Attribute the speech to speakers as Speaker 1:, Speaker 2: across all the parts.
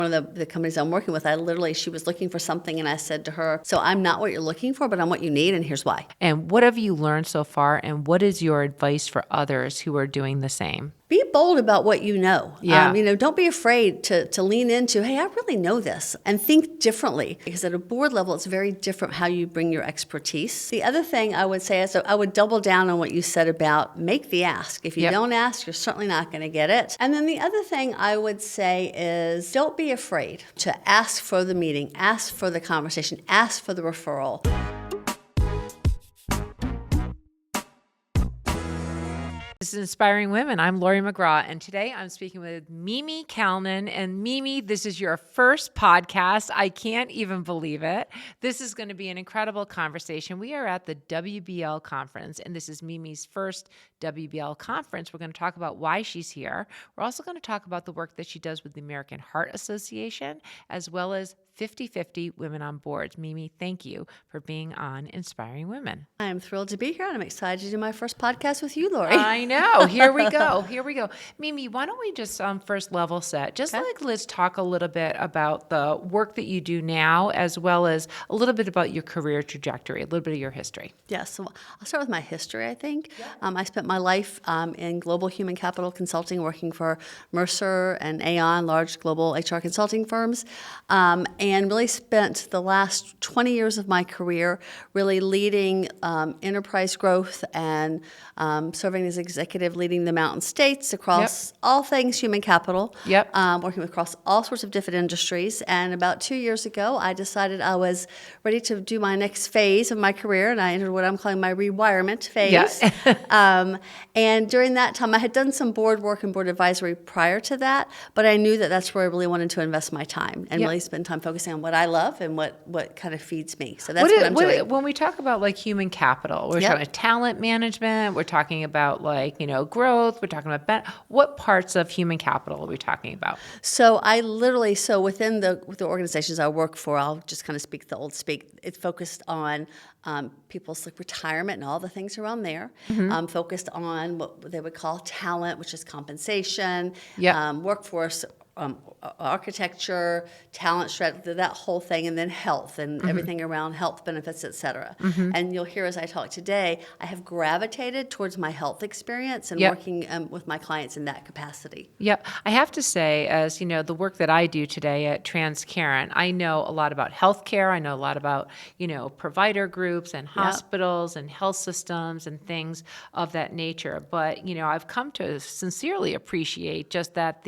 Speaker 1: One of the companies I'm working with, she was looking for something, and I said to her, so I'm not what you're looking for, but I'm what you need, and here's why.
Speaker 2: And what have you learned so far, and what is your advice for others who are doing the same?
Speaker 1: Be bold about what you know.
Speaker 2: Yeah.
Speaker 1: Don't be afraid to lean into, hey, I really know this, and think differently. Because at a board level, it's very different how you bring your expertise. The other thing I would say is I would double down on what you said about make the ask. If you don't ask, you're certainly not going to get it. And then the other thing I would say is don't be afraid to ask for the meeting, ask for the conversation, ask for the referral.
Speaker 2: This is Inspiring Women. I'm Lori McGraw, and today I'm speaking with Mimi Callnin. And Mimi, this is your first podcast. I can't even believe it. This is going to be an incredible conversation. We are at the WBL conference, and this is Mimi's first WBL conference. We're going to talk about why she's here. We're also going to talk about the work that she does with the American Heart Association, as well as 50/50 Women on Boards. Mimi, thank you for being on Inspiring Women.
Speaker 1: I am thrilled to be here, and I'm excited to do my first podcast with you, Lori.
Speaker 2: I know. Here we go. Mimi, why don't we just first level set? Let's talk a little bit about the work that you do now, as well as a little bit about your career trajectory, a little bit of your history.
Speaker 1: Yes. So I'll start with my history, I think. Yeah. I spent my life in global human capital consulting, working for Mercer and Aon, large global HR consulting firms, and really spent the last 20 years of my career really leading enterprise growth and serving as executive, leading the Mountain States across all things human capital, working across all sorts of different industries. And about 2 years ago, I decided I was ready to do my next phase of my career, and I entered what I'm calling my rewirement phase. And during that time, I had done some board work and board advisory prior to that, but I knew that that's where I really wanted to invest my time and really spend time focusing on what I love and what kind of feeds me. So that's what I'm doing.
Speaker 2: When we talk about like human capital, we're talking about talent management, we're talking about growth, we're talking about what parts of human capital are we talking about?
Speaker 1: So within the organizations I work for, I'll just kind of speak the old speak. It's focused on people's retirement and all the things around there. Focused on what they would call talent, which is compensation, workforce. Architecture, talent strategy, that whole thing, and then health and everything around health benefits, et cetera. And you'll hear as I talk today, I have gravitated towards my health experience and working with my clients in that capacity.
Speaker 2: Yep. I have to say, as you know, the work that I do today at Transcarent, I know a lot about healthcare. I know a lot about, provider groups and hospitals and health systems and things of that nature. But, I've come to sincerely appreciate just that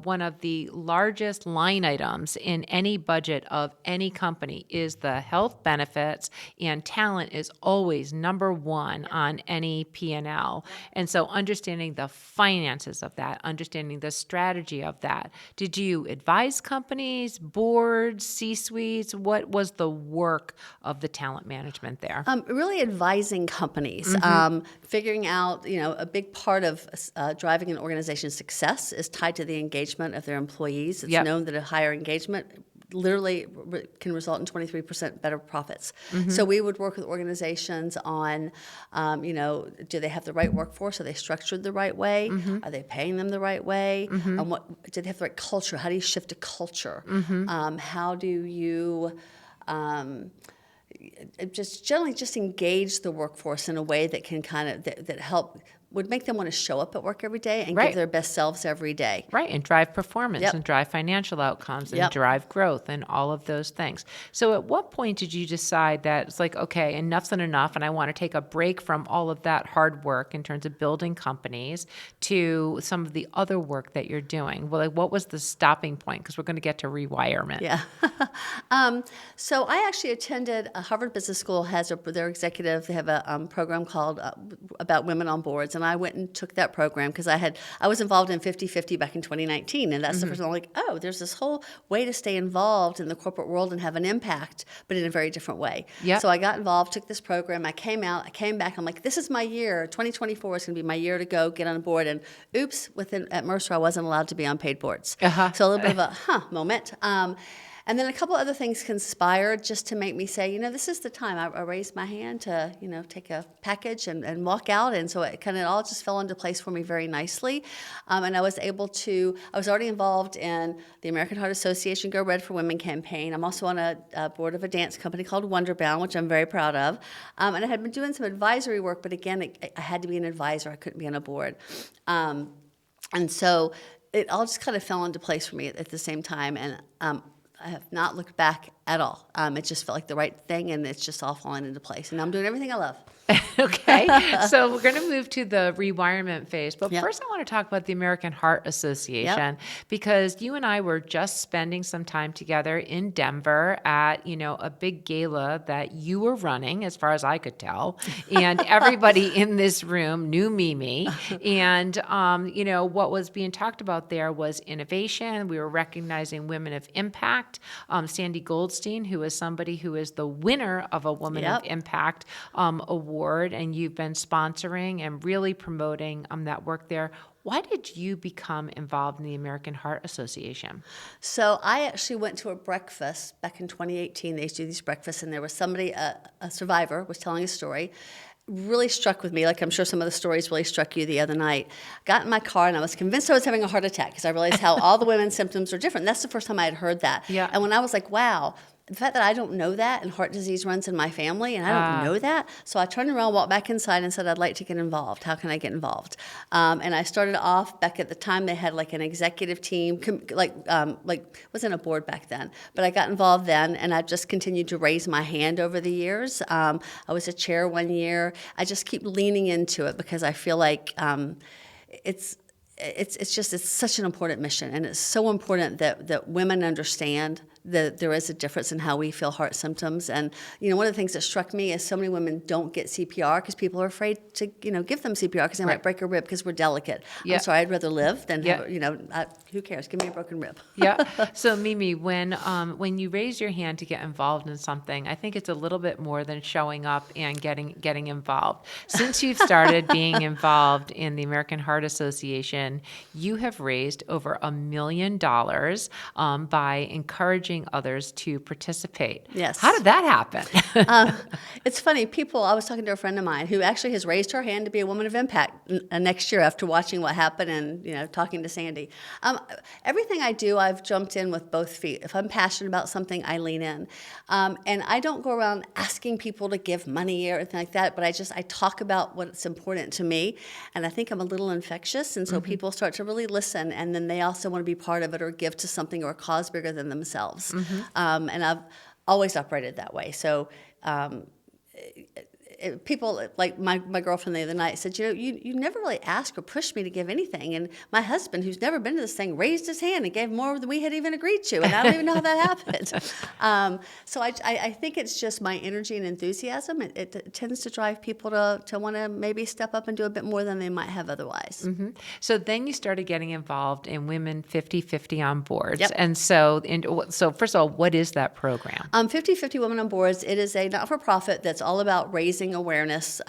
Speaker 2: one of the largest line items in any budget of any company is the health benefits, and talent is always number one on any P&L. And so understanding the finances of that, understanding the strategy of that. Did you advise companies, boards, C-suites? What was the work of the talent management there?
Speaker 1: Really advising companies, figuring out, a big part of driving an organization's success is tied to the engagement of their employees. It's known that a higher engagement literally can result in 23% better profits. So we would work with organizations on, do they have the right workforce? Are they structured the right way? Are they paying them the right way? Do they have the right culture? How do you shift a culture? How do you just generally just engage the workforce in a way that can would make them want to show up at work every day and give their best selves every day.
Speaker 2: Right, and drive performance and drive financial outcomes and drive growth and all of those things. So at what point did you decide that it's like, okay, enough's enough and I want to take a break from all of that hard work in terms of building companies to some of the other work that you're doing? Well, what was the stopping point? Because we're going to get to rewirement.
Speaker 1: Yeah. So I actually attended Harvard Business School has their executive, they have a program called about women on boards. And I went and took that program because I was involved in 50/50 back in 2019, and that's the first time I'm like, oh, there's this whole way to stay involved in the corporate world and have an impact, but in a very different way. So I got involved, took this program, I came back, I'm like, this is my year. 2024 is going to be my year to go get on board. And oops, at Mercer, I wasn't allowed to be on paid boards. So a little bit of a moment. And then a couple other things conspired just to make me say, this is the time. I raised my hand to, take a package and walk out. And so it kind of all just fell into place for me very nicely. And I was already involved in the American Heart Association Go Red for Women campaign. I'm also on a board of a dance company called Wonderbound, which I'm very proud of. And I had been doing some advisory work, but again, I had to be an advisor. I couldn't be on a board. And so it all just kind of fell into place for me at the same time. And I have not looked back at all. It just felt like the right thing, and it's just all falling into place. And I'm doing everything I love.
Speaker 2: Okay, so we're going to move to the rewirement phase. But
Speaker 1: Yep.
Speaker 2: first I want to talk about the American Heart Association, because you and I were just spending some time together in Denver at, a big gala that you were running, as far as I could tell. And everybody in this room knew Mimi. And, what was being talked about there was innovation. We were recognizing women of impact. Sandy Goldstein, who is somebody who is the winner of a Woman of Impact award, and you've been sponsoring and really promoting that work there. Why did you become involved in the American Heart Association?
Speaker 1: So I actually went to a breakfast back in 2018. They used to do these breakfasts, and there was somebody, a survivor, was telling a story. Really struck with me, like I'm sure some of the stories really struck you the other night. Got in my car, and I was convinced I was having a heart attack because I realized how all the women's symptoms are different. That's the first time I had heard that.
Speaker 2: Yeah.
Speaker 1: And when I was like, wow, the fact that I don't know that, and heart disease runs in my family, and I don't know that. So I turned around, walked back inside, and said, I'd like to get involved. How can I get involved? And I started off, back at the time, they had like an executive team, wasn't a board back then, but I got involved then, and I've just continued to raise my hand over the years. I was a chair one year. I just keep leaning into it because I feel like it's such an important mission, and it's so important that women understand that there is a difference in how we feel heart symptoms. And one of the things that struck me is so many women don't get CPR because people are afraid to give them CPR because they might break a rib because we're delicate.
Speaker 2: Yeah.
Speaker 1: I'm sorry, I'd rather live than have, who cares? Give me a broken rib.
Speaker 2: Yeah. So Mimi, when you raise your hand to get involved in something, I think it's a little bit more than showing up and getting involved. Since you've started being involved in the American Heart Association, you have raised over $1 million by encouraging others to participate.
Speaker 1: Yes.
Speaker 2: How did that happen?
Speaker 1: It's funny. I was talking to a friend of mine who actually has raised her hand to be a woman of impact next year after watching what happened and talking to Sandy. Everything I do, I've jumped in with both feet. If I'm passionate about something, I lean in. And I don't go around asking people to give money or anything like that, but I talk about what's important to me. And I think I'm a little infectious, and so people start to really listen, and then they also want to be part of it or give to something or a cause bigger than themselves. And I've always operated that way. So people, like my girlfriend the other night said, you never really asked or pushed me to give anything. And my husband, who's never been to this thing, raised his hand and gave more than we had even agreed to. And I don't even know how that happened. So I think it's just my energy and enthusiasm. It tends to drive people to want to maybe step up and do a bit more than they might have otherwise.
Speaker 2: So then you started getting involved in Women 50/50 on Boards.
Speaker 1: Yep.
Speaker 2: And so first of all, what is that program?
Speaker 1: 50/50 Women on Boards, it is a not-for-profit that's all about raising awareness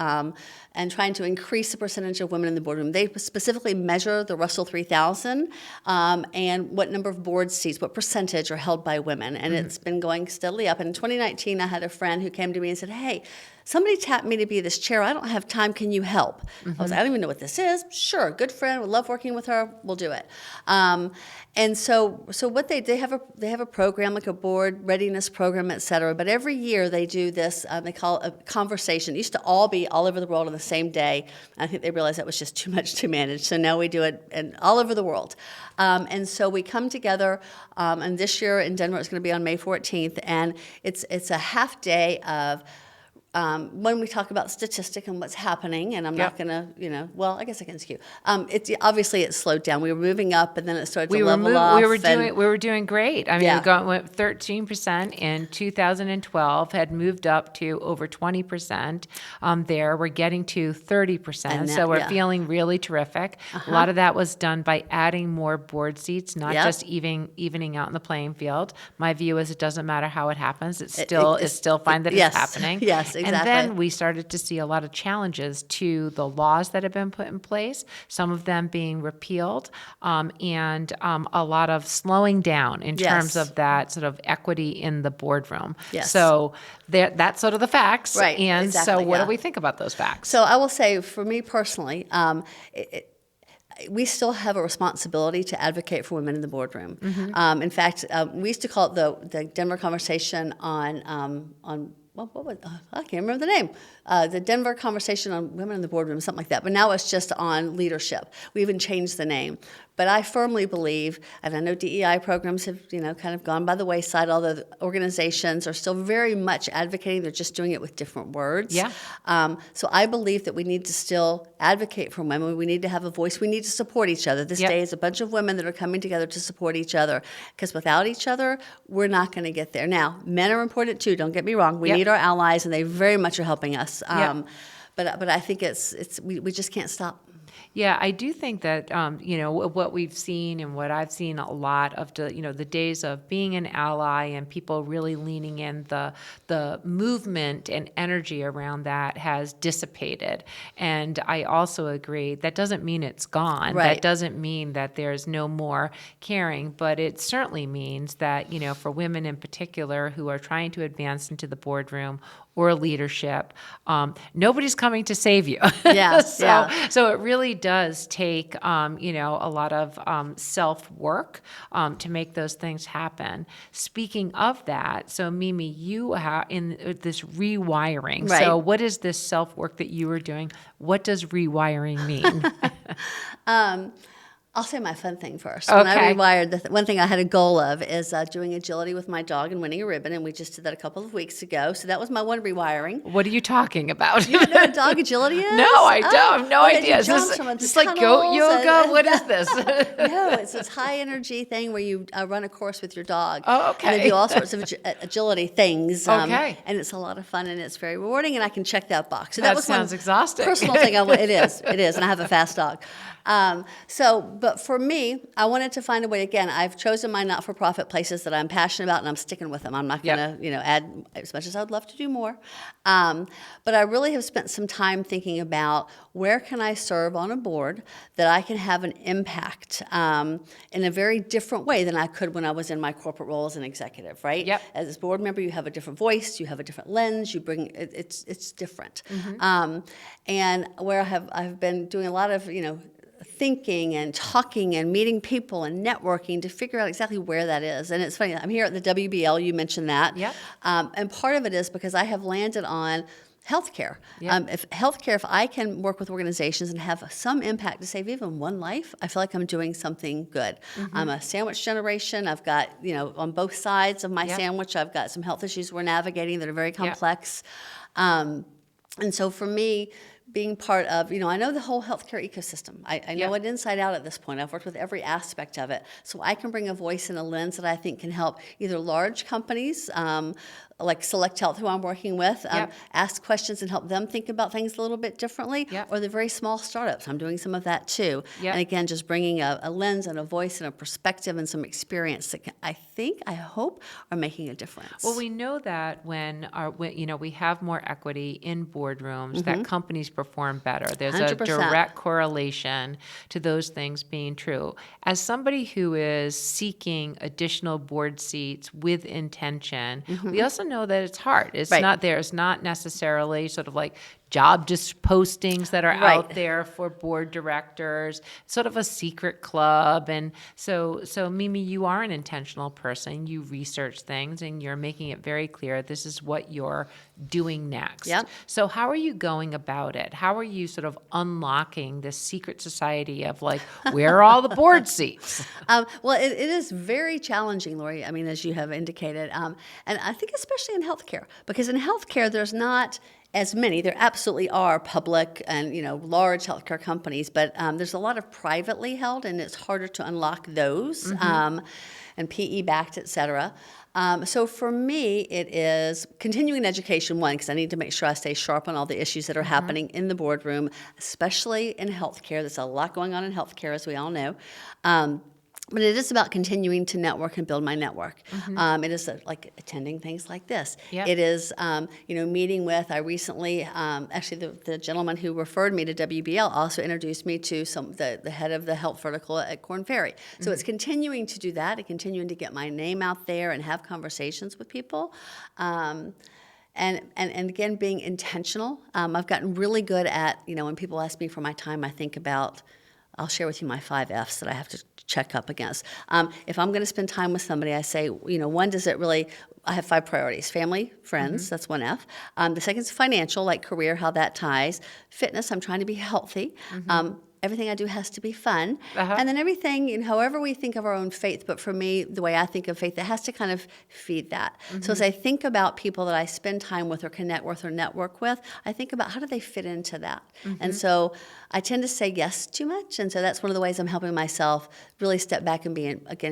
Speaker 1: and trying to increase the percentage of women in the boardroom. They specifically measure the Russell 3000 and what number of board seats, what percentage are held by women. And it's been going steadily up. And in 2019, I had a friend who came to me and said, hey, somebody tapped me to be this chair. I don't have time. Can you help? I was like, I don't even know what this is. Sure, good friend. Would love working with her. We'll do it. And so what they have a program, like a board readiness program, et cetera. But every year they do this. They call it a conversation. It used to all be all over the world on the same day. I think they realized that was just too much to manage. So now we do it all over the world. And so we come together. And this year in Denver, it's going to be on May 14th, and it's a half day of. When we talk about statistic and what's happening, and I'm not going to, well, I guess I can skew. It's slowed down. We were moving up, and then it started to level off.
Speaker 2: We were doing great. I mean, we went 13% in 2012, had moved up to over 20%. There, we're getting to 30%. So we're feeling really terrific. A lot of that was done by adding more board seats, not just evening out in the playing field. My view is it doesn't matter how it happens. It's still fine that it's happening.
Speaker 1: Yes, exactly.
Speaker 2: And then we started to see a lot of challenges to the laws that have been put in place, some of them being repealed, and a lot of slowing down in terms
Speaker 1: Yes.
Speaker 2: of that sort of equity in the boardroom.
Speaker 1: Yes.
Speaker 2: So that's sort of the facts.
Speaker 1: Right,
Speaker 2: And
Speaker 1: exactly,
Speaker 2: so what
Speaker 1: yeah.
Speaker 2: do we think about those facts?
Speaker 1: So I will say, for me personally, we still have a responsibility to advocate for women in the boardroom. In fact, we used to call it the Denver Conversation on what was, I can't remember the name. The Denver Conversation on Women in the Boardroom, something like that. But now it's just on leadership. We even changed the name. But I firmly believe, and I know DEI programs have, kind of gone by the wayside, although the organizations are still very much advocating. They're just doing it with different words.
Speaker 2: Yeah.
Speaker 1: So I believe that we need to still advocate for women. We need to have a voice. We need to support each other. This day is a bunch of women that are coming together to support each other. Because without each other, we're not going to get there. Now, men are important too. Don't get me wrong. We need our allies, and they very much are helping us. But I think we just can't stop.
Speaker 2: Yeah, I do think that, what we've seen and what I've seen a lot of the days of being an ally and people really leaning in, the movement and energy around that has dissipated. And I also agree that doesn't mean it's gone.
Speaker 1: Right.
Speaker 2: That doesn't mean that there's no more caring, but it certainly means that, for women in particular who are trying to advance into the boardroom or leadership, nobody's coming to save you.
Speaker 1: Yeah,
Speaker 2: So it really does take, a lot of self-work to make those things happen. Speaking of that, so Mimi, you have in this rewiring.
Speaker 1: Right.
Speaker 2: So what is this self-work that you are doing? What does rewiring mean?
Speaker 1: I'll say my fun thing first. When I
Speaker 2: Okay.
Speaker 1: rewired, one thing I had a goal of is doing agility with my dog and winning a ribbon, and we just did that a couple of weeks ago. So that was my one rewiring.
Speaker 2: What are you talking about?
Speaker 1: You don't know what dog agility is?
Speaker 2: No, I don't. I have no
Speaker 1: okay,
Speaker 2: idea. Is
Speaker 1: jumps
Speaker 2: this
Speaker 1: from the
Speaker 2: just like goat
Speaker 1: tunnels
Speaker 2: yoga? What is this?
Speaker 1: No, it's this high energy thing where you run a course with your dog.
Speaker 2: Oh, okay.
Speaker 1: And they do all sorts of agility things.
Speaker 2: Okay.
Speaker 1: And it's a lot of fun, and it's very rewarding, and I can check that box. So
Speaker 2: That
Speaker 1: was
Speaker 2: sounds
Speaker 1: one
Speaker 2: exhausting.
Speaker 1: personal thing. It is, and I have a fast dog. But for me, I wanted to find a way. Again, I've chosen my not-for-profit places that I'm passionate about, and I'm sticking with them. I'm not going to, add as much as I'd love to do more. But I really have spent some time thinking about where can I serve on a board that I can have an impact in a very different way than I could when I was in my corporate role as an executive, right?
Speaker 2: Yep.
Speaker 1: As a board member, you have a different voice, you have a different lens, you bring it's different. And where I've been doing a lot of thinking and talking and meeting people and networking to figure out exactly where that is. And it's funny, I'm here at the WBL, you mentioned that.
Speaker 2: Yep.
Speaker 1: And part of it is because I have landed on healthcare.
Speaker 2: Yep.
Speaker 1: If I can work with organizations and have some impact to save even one life, I feel like I'm doing something good. I'm a sandwich generation. I've got, on both sides of my sandwich, I've got some health issues we're navigating that are very complex. And so for me, being part of, I know the whole healthcare ecosystem. I know it inside out at this point. I've worked with every aspect of it. So I can bring a voice and a lens that I think can help either large companies, like Select Health, who I'm working with, ask questions and help them think about things a little bit differently, or the very small startups. I'm doing some of that too. And again, just bringing a lens and a voice and a perspective and some experience that I hope, are making a difference.
Speaker 2: Well, we know that when we have more equity in boardrooms, that companies perform better. There's
Speaker 1: 100%.
Speaker 2: a direct correlation to those things being true. As somebody who is seeking additional board seats with intention, we also know that it's hard. It's there's not necessarily sort of like job just postings that are out there for board directors, sort of a secret club. And so Mimi, you are an intentional person. You research things and you're making it very clear this is what you're doing next.
Speaker 1: Yep.
Speaker 2: So how are you going about it? How are you sort of unlocking this secret society of like, where are all the board seats?
Speaker 1: Well, it is very challenging, Lori, as you have indicated. And I think especially in healthcare, because in healthcare, there's not as many. There absolutely are public and large healthcare companies, but there's a lot of privately held, and it's harder to unlock those, and PE-backed, et cetera. So for me, it is continuing education, one, because I need to make sure I stay sharp on all the issues that are happening in the boardroom, especially in healthcare. There's a lot going on in healthcare, as we all know. But it is about continuing to network and build my network. It is like attending things like this.
Speaker 2: Yep.
Speaker 1: It is, meeting with. I recently, actually, the gentleman who referred me to WBL also introduced me to the head of the health vertical at Korn Ferry. So it's continuing to do that and continuing to get my name out there and have conversations with people. And again, being intentional. I've gotten really good at, when people ask me for my time, I think about, I'll share with you my 5 F's that I have to check up against. If I'm going to spend time with somebody, I say, one, does it really, I have 5 priorities. Family, friends, that's 1 F. The second is financial, like career, how that ties. Fitness, I'm trying to be healthy. Everything I do has to be fun. And then everything, however we think of our own faith, but for me, the way I think of faith, it has to kind of feed that. So as I think about people that I spend time with or connect with or network with, I think about how do they fit into that. And so I tend to say yes too much, and so that's one of the ways I'm helping myself really step back and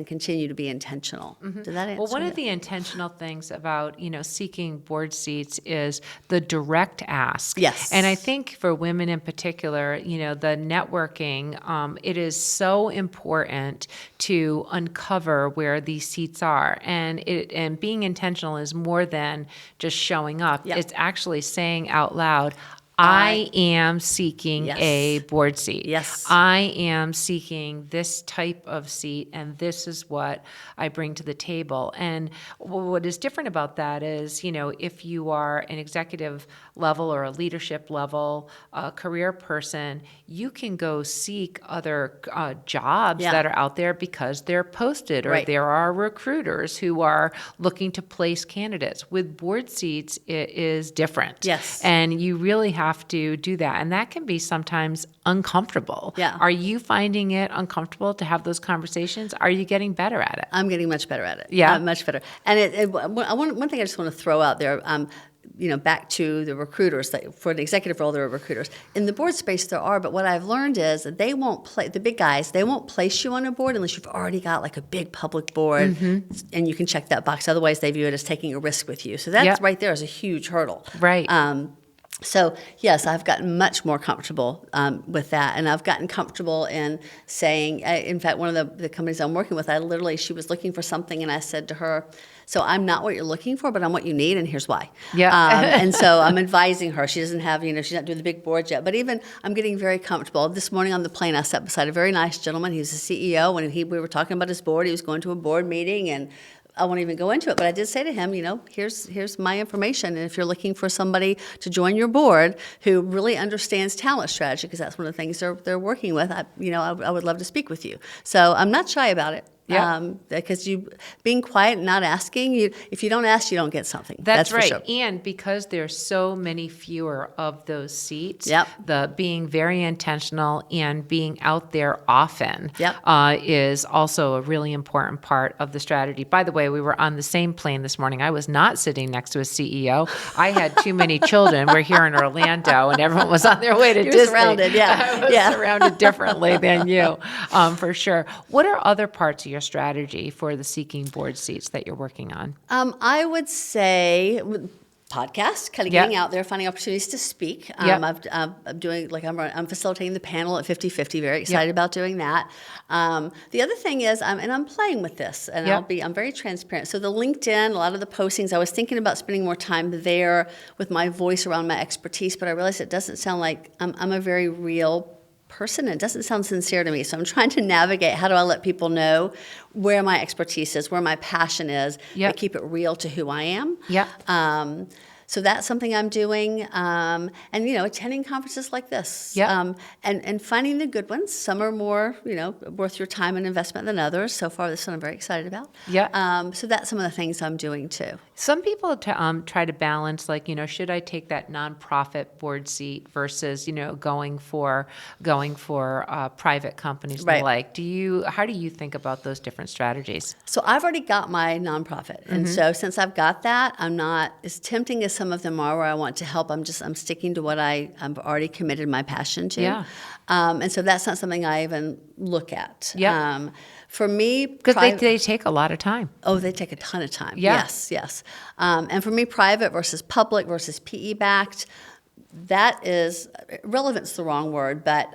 Speaker 1: continue to be intentional. Did that answer
Speaker 2: Well, one
Speaker 1: it?
Speaker 2: of the intentional things about, seeking board seats is the direct ask.
Speaker 1: Yes.
Speaker 2: And I think for women in particular, the networking, it is so important to uncover where these seats are. And being intentional is more than just showing up.
Speaker 1: Yep.
Speaker 2: It's actually saying out loud, I am seeking
Speaker 1: Yes.
Speaker 2: a board seat.
Speaker 1: Yes.
Speaker 2: I am seeking this type of seat, and this is what I bring to the table. And what is different about that is, if you are an executive level or a leadership level career person, you can go seek other jobs that are out there because they're posted, or there are recruiters who are looking to place candidates. With board seats, it is different.
Speaker 1: Yes.
Speaker 2: And you really have to do that. And that can be sometimes uncomfortable.
Speaker 1: Yeah.
Speaker 2: Are you finding it uncomfortable to have those conversations? Are you getting better at it?
Speaker 1: I'm getting much better at it.
Speaker 2: Yeah.
Speaker 1: Much better. And one thing I just want to throw out there, back to the recruiters, for an executive role, there are recruiters. In the board space, there are, but what I've learned is that they won't the big guys, they won't place you on a board unless you've already got like a big public board and you can check that box. Otherwise, they view it as taking a risk with you. So that's right there is a huge hurdle.
Speaker 2: Right.
Speaker 1: So yes, I've gotten much more comfortable with that, and I've gotten comfortable in saying, in fact, one of the companies I'm working with, she was looking for something, and I said to her, so I'm not what you're looking for, but I'm what you need, and here's why.
Speaker 2: Yeah.
Speaker 1: And so I'm advising her. She doesn't have, she's not doing the big boards yet, but even I'm getting very comfortable. This morning on the plane, I sat beside a very nice gentleman. He's a CEO, and we were talking about his board. He was going to a board meeting, and I won't even go into it, but I did say to him, here's my information, and if you're looking for somebody to join your board who really understands talent strategy, because that's one of the things they're working with, I would love to speak with you. So I'm not shy about it.
Speaker 2: Yeah.
Speaker 1: Because being quiet and not asking, if you don't ask, you don't get something.
Speaker 2: That's right.
Speaker 1: For sure.
Speaker 2: And because there's so many fewer of those seats,
Speaker 1: Yep.
Speaker 2: the being very intentional and being out there often
Speaker 1: Yep.
Speaker 2: is also a really important part of the strategy. By the way, we were on the same plane this morning. I was not sitting next to a CEO. I had too many children. We're here in Orlando, and everyone was on their way to Disney.
Speaker 1: Surrounded, yeah.
Speaker 2: I was surrounded differently than you, for sure. What are other parts of your strategy for the seeking board seats that you're working on?
Speaker 1: I would say podcasts, kind of getting out there, finding opportunities to speak. I'm doing, I'm facilitating the panel at 50/50, very excited about doing that. The other thing is, I'm playing with this, and I'm very transparent. So the LinkedIn, a lot of the postings, I was thinking about spending more time there with my voice around my expertise, but I realized it doesn't sound like I'm a very real person. It doesn't sound sincere to me. So I'm trying to navigate, how do I let people know where my expertise is, where my passion is, but keep it real to who I am. So that's something I'm doing, and attending conferences like this, and finding the good ones. Some are more, worth your time and investment than others. So far, this one I'm very excited about. So that's some of the things I'm doing too.
Speaker 2: Some people try to balance, should I take that nonprofit board seat versus, going for private companies and the like. How do you think about those different strategies?
Speaker 1: So I've already got my nonprofit, and so since I've got that, I'm not as tempting as some of them are where I want to help. I'm sticking to what I've already committed my passion to. And so that's not something I even look at. For me,
Speaker 2: because they take a lot of time.
Speaker 1: Oh, they take a ton of time. Yes. And for me, private versus public versus PE backed, that is relevant's the wrong word, but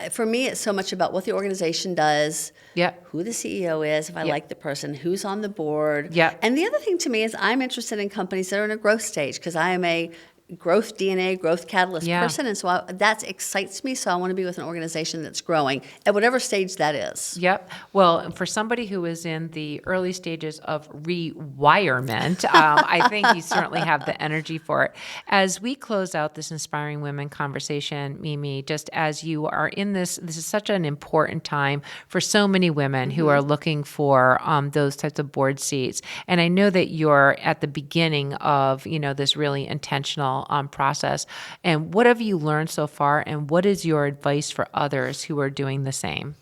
Speaker 1: for me, it's so much about what the organization does,
Speaker 2: Yep.
Speaker 1: who the CEO is, if I like the person, who's on the board.
Speaker 2: Yep.
Speaker 1: And the other thing to me is I'm interested in companies that are in a growth stage because I am a growth DNA, growth catalyst
Speaker 2: Yeah.
Speaker 1: person. And so that excites me. So I want to be with an organization that's growing at whatever stage that is.
Speaker 2: Yep. Well, for somebody who is in the early stages of rewirement, I think you certainly have the energy for it. As we close out this Inspiring Women conversation, Mimi, just as you are in this is such an important time for so many women who are looking for those types of board seats. And I know that you're at the beginning of, this really intentional process. And what have you learned so far? And what is your advice for others who are doing the same?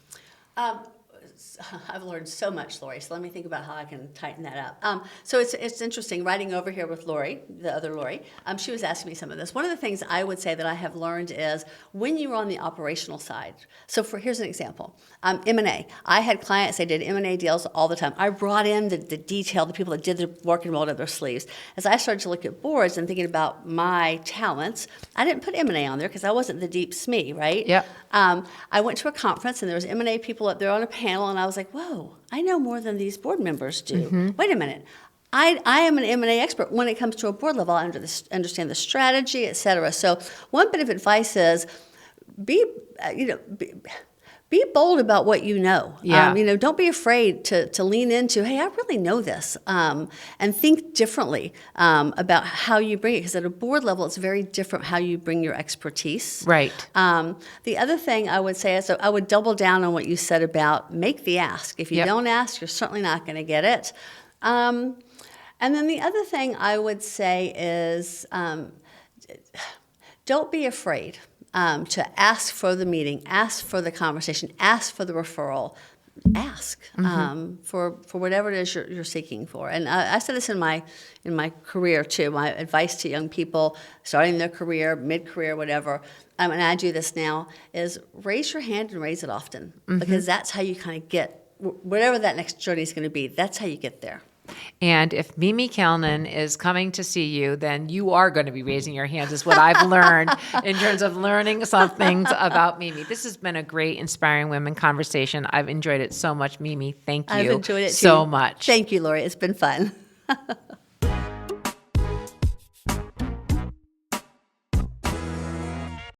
Speaker 1: I've learned so much, Lori, so let me think about how I can tighten that up. So it's interesting, riding over here with Lori, the other Lori, she was asking me some of this. One of the things I would say that I have learned is when you are on the operational side, so here's an example, M&A. I had clients, they did M&A deals all the time. I brought in the detail, the people that did the work and rolled up their sleeves. As I started to look at boards and thinking about my talents, I didn't put M&A on there because I wasn't the deep SME, right?
Speaker 2: Yep.
Speaker 1: I went to a conference and there was M&A people up there on a panel and I was like, whoa, I know more than these board members do. Wait a minute. I am an M&A expert. When it comes to a board level, I understand the strategy, et cetera. So one bit of advice is be bold about what you know.
Speaker 2: Yeah.
Speaker 1: Don't be afraid to lean into, hey, I really know this, and think differently about how you bring it. Because at a board level, it's very different how you bring your expertise.
Speaker 2: Right.
Speaker 1: The other thing I would say is I would double down on what you said about make the ask. If you don't ask, you're certainly not going to get it. And then the other thing I would say is don't be afraid to ask for the meeting, ask for the conversation, ask for the referral, ask for whatever it is you're seeking for. And I said this in my career too. My advice to young people starting their career, mid-career, whatever, and I do this now, is raise your hand and raise it often because that's how you kind of get whatever that next journey is going to be. That's how you get there.
Speaker 2: And if Mimi Callnin is coming to see you, then you are going to be raising your hands, is what I've learned in terms of learning some things about Mimi. This has been a great Inspiring Women conversation. I've enjoyed it so much, Mimi. Thank you
Speaker 1: I've enjoyed it
Speaker 2: so
Speaker 1: too.
Speaker 2: much.
Speaker 1: Thank you, Lori. It's been fun.